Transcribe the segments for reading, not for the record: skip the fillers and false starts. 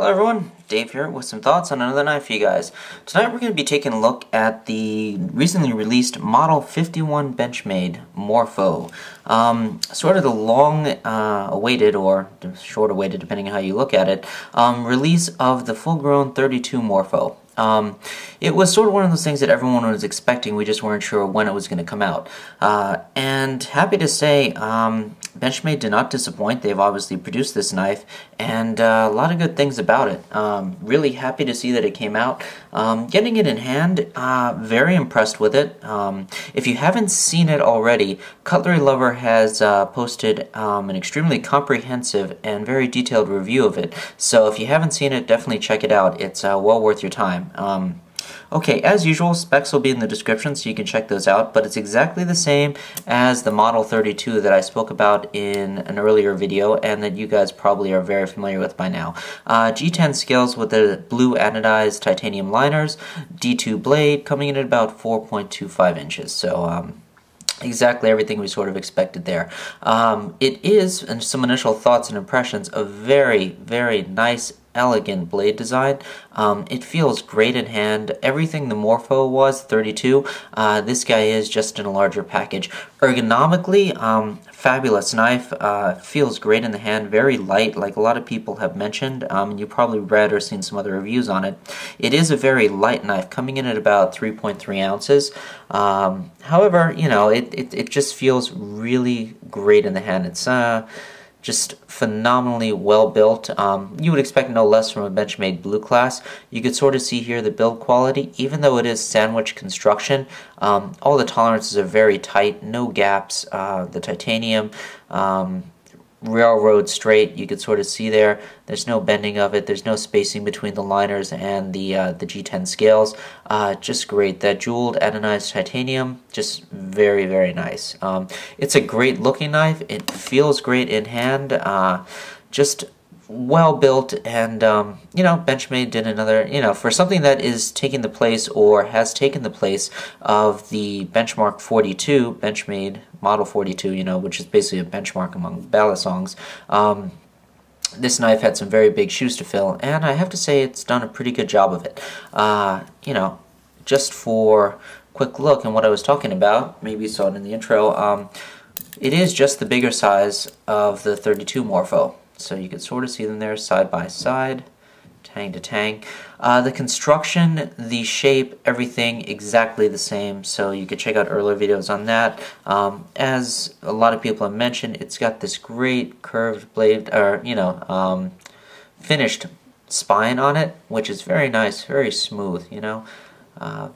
Hello everyone, Dave here with some thoughts on another knife for you guys. Tonight we're going to be taking a look at the recently released Model 51 Benchmade Morpho. Sort of the long awaited, or short awaited depending on how you look at it, release of the full-grown 32 Morpho. It was sort of one of those things that everyone was expecting, we just weren't sure when it was going to come out. And happy to say, Benchmade did not disappoint. They've obviously produced this knife, and a lot of good things about it. Really happy to see that it came out. Getting it in hand, very impressed with it. If you haven't seen it already, Cutlery Lover has posted an extremely comprehensive and very detailed review of it. So if you haven't seen it, definitely check it out. It's well worth your time. Okay, as usual, specs will be in the description so you can check those out, but it's exactly the same as the Model 32 that I spoke about in an earlier video and that you guys probably are very familiar with by now. G10 scales with the blue anodized titanium liners, D2 blade coming in at about 4.25 inches, so exactly everything we sort of expected there. It is, and some initial thoughts and impressions, a very, very nice, elegant blade design. It feels great in hand. Everything the Morpho was, 32, this guy is just in a larger package. Ergonomically, fabulous knife. Feels great in the hand, very light, like a lot of people have mentioned. You probably read or seen some other reviews on it. It is a very light knife, coming in at about 3.3 ounces. However, you know, it just feels really great in the hand. It's just phenomenally well built. You would expect no less from a Benchmade Blue class. You could sort of see here the build quality, even though it is sandwich construction. All the tolerances are very tight, no gaps. The titanium, railroad straight, you could sort of see there. There's no bending of it. There's no spacing between the liners and the G10 scales. Just great. That jeweled anodized titanium, just very, very nice. It's a great looking knife. It feels great in hand. Just well built, and you know, Benchmade did another, you know, for something that is taking the place or has taken the place of the Benchmark 42, Benchmade Model 42, you know, which is basically a benchmark among Bali-Songs. This knife had some very big shoes to fill, and I have to say it's done a pretty good job of it. You know, just for quick look and what I was talking about, maybe you saw it in the intro, it is just the bigger size of the 32 Morpho. So you can sort of see them there side by side, tang to tang. The construction, the shape, everything exactly the same, so you could check out earlier videos on that. As a lot of people have mentioned, it's got this great curved blade, or you know, finished spine on it, which is very nice, very smooth, you know.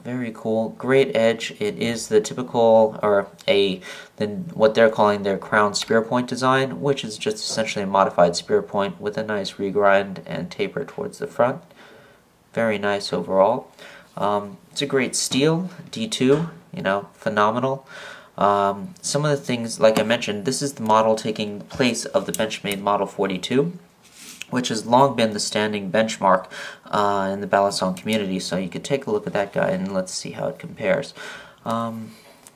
Very cool, great edge. It is the typical, or what they're calling their crown spear point design, which is just essentially a modified spear point with a nice regrind and taper towards the front. Very nice overall. It's a great steel, D2, you know, phenomenal. Some of the things, like I mentioned, this is the model taking place of the Benchmade Model 42, which has long been the standing benchmark in the Bali-Song community. So you could take a look at that guy and let's see how it compares.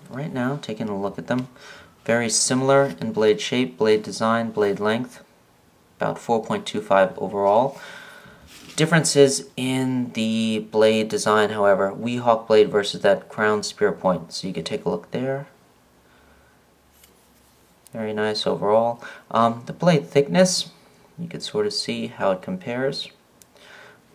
Right now, taking a look at them, very similar in blade shape, blade design, blade length, about 4.25 overall. Differences in the blade design, however, Weehawk blade versus that crown spear point. So you could take a look there. Very nice overall. The blade thickness, you can sort of see how it compares.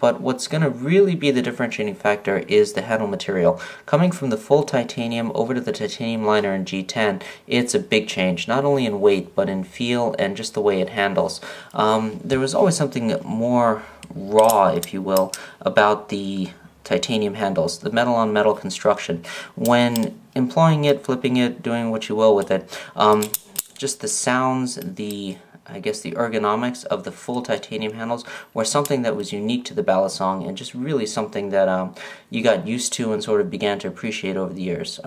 But what's going to really be the differentiating factor is the handle material. Coming from the full titanium over to the titanium liner in G10, it's a big change, not only in weight, but in feel and just the way it handles. There was always something more raw, if you will, about the titanium handles, the metal-on-metal construction. When employing it, flipping it, doing what you will with it, just the sounds, I guess the ergonomics of the full titanium handles were something that was unique to the Bali-Song, and just really something that you got used to and sort of began to appreciate over the years.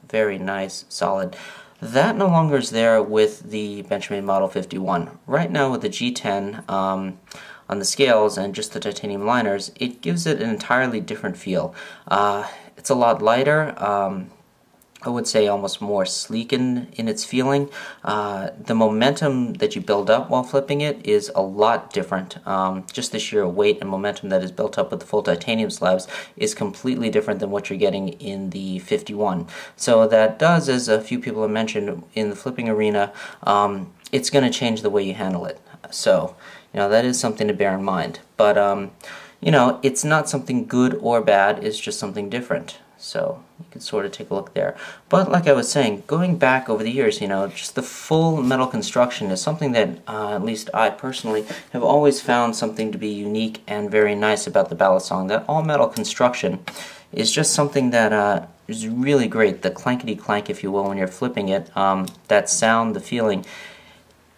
Very nice, solid. That no longer is there with the Benchmade Model 51. Right now with the G10 on the scales and just the titanium liners, it gives it an entirely different feel. It's a lot lighter. I would say almost more sleek in its feeling. The momentum that you build up while flipping it is a lot different. Just the sheer weight and momentum that is built up with the full titanium slabs is completely different than what you're getting in the 51. So that does, as a few people have mentioned, in the flipping arena, it's going to change the way you handle it. So, that is something to bear in mind. But, it's not something good or bad, it's just something different. So you can sort of take a look there. But like I was saying, going back over the years, just the full metal construction is something that at least I personally have always found something to be unique and very nice about the Bali-Song. That all metal construction is just something that is really great. The clankety clank, if you will, when you're flipping it, that sound, the feeling,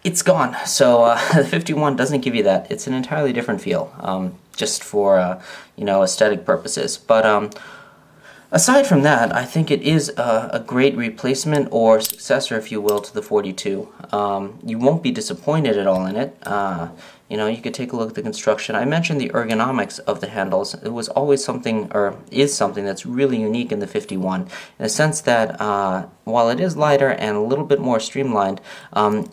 it's gone. So the 51 doesn't give you that. It's an entirely different feel, just for aesthetic purposes. But aside from that, I think it is a great replacement or successor, if you will, to the 42. You won't be disappointed at all in it. You could take a look at the construction. I mentioned the ergonomics of the handles. It was always something, or is something, that's really unique in the 51, in the sense that while it is lighter and a little bit more streamlined,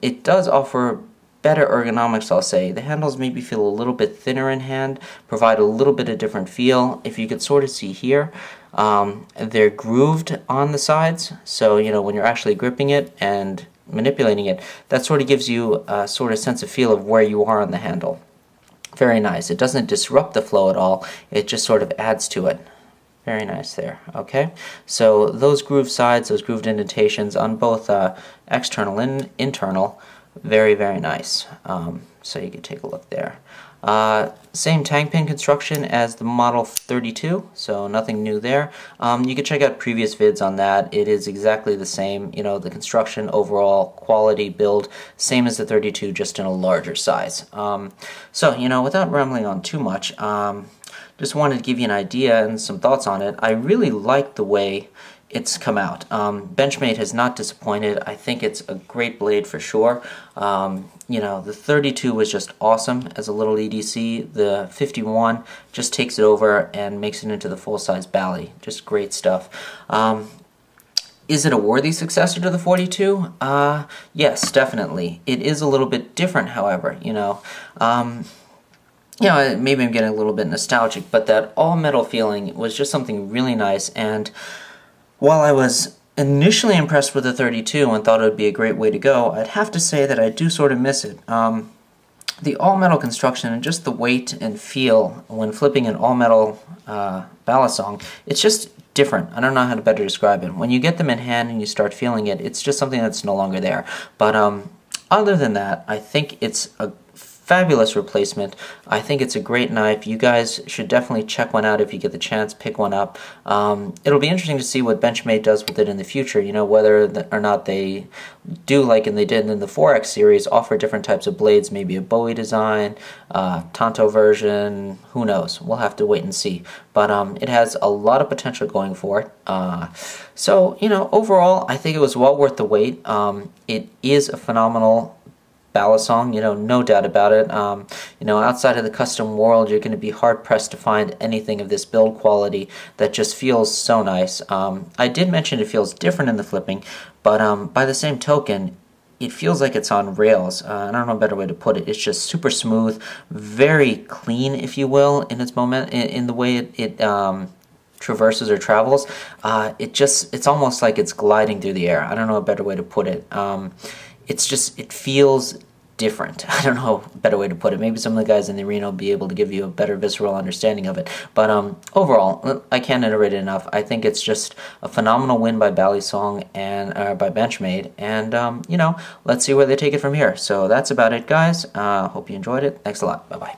it does offer better ergonomics, I'll say. The handles maybe feel a little bit thinner in hand, provide a little bit of different feel. If you could sort of see here, they're grooved on the sides, so when you're actually gripping it and manipulating it, that sort of gives you a sort of sense of feel of where you are on the handle. Very nice. It doesn't disrupt the flow at all, it just sort of adds to it. Very nice there. Okay, so those grooved sides, those grooved indentations on both external and internal, very, very nice. So you can take a look there. Same tank pin construction as the Model 32, so nothing new there. You can check out previous vids on that. It is exactly the same. The construction, overall quality, build, same as the 32, just in a larger size. So, without rambling on too much, just wanted to give you an idea and some thoughts on it. I really like the way it's come out. Benchmade has not disappointed. I think it's a great blade for sure. The 32 was just awesome as a little EDC. The 51 just takes it over and makes it into the full-size Bali. Just great stuff. Is it a worthy successor to the 42? Yes, definitely. It is a little bit different, however. Maybe I'm getting a little bit nostalgic, but that all-metal feeling was just something really nice. And while I was initially impressed with the 32 and thought it would be a great way to go, I'd have to say that I do sort of miss it. The all-metal construction and just the weight and feel when flipping an all-metal Bali-Song, it's just different. I don't know how to better describe it. When you get them in hand and you start feeling it, it's just something that's no longer there. But other than that, I think it's a fabulous replacement. I think it's a great knife. You guys should definitely check one out if you get the chance. Pick one up. It'll be interesting to see what Benchmade does with it in the future. Whether or not they do, like they did in the 4X series, offer different types of blades, maybe a Bowie design, Tonto version, who knows. We'll have to wait and see. But it has a lot of potential going for it. So, overall, I think it was well worth the wait. It is a phenomenal Bali-Song, no doubt about it. Outside of the custom world, you're going to be hard-pressed to find anything of this build quality that just feels so nice. I did mention it feels different in the flipping, but by the same token, it feels like it's on rails. I don't know a better way to put it. It's just super smooth, very clean, if you will, in its moment, in the way it traverses or travels. It's almost like it's gliding through the air. I don't know a better way to put it. It feels different. I don't know a better way to put it. Maybe some of the guys in the arena will be able to give you a better visceral understanding of it. But overall, I can't iterate it enough. I think it's just a phenomenal win by Bali-Song and by Benchmade. And, let's see where they take it from here. So that's about it, guys. Hope you enjoyed it. Thanks a lot. Bye-bye.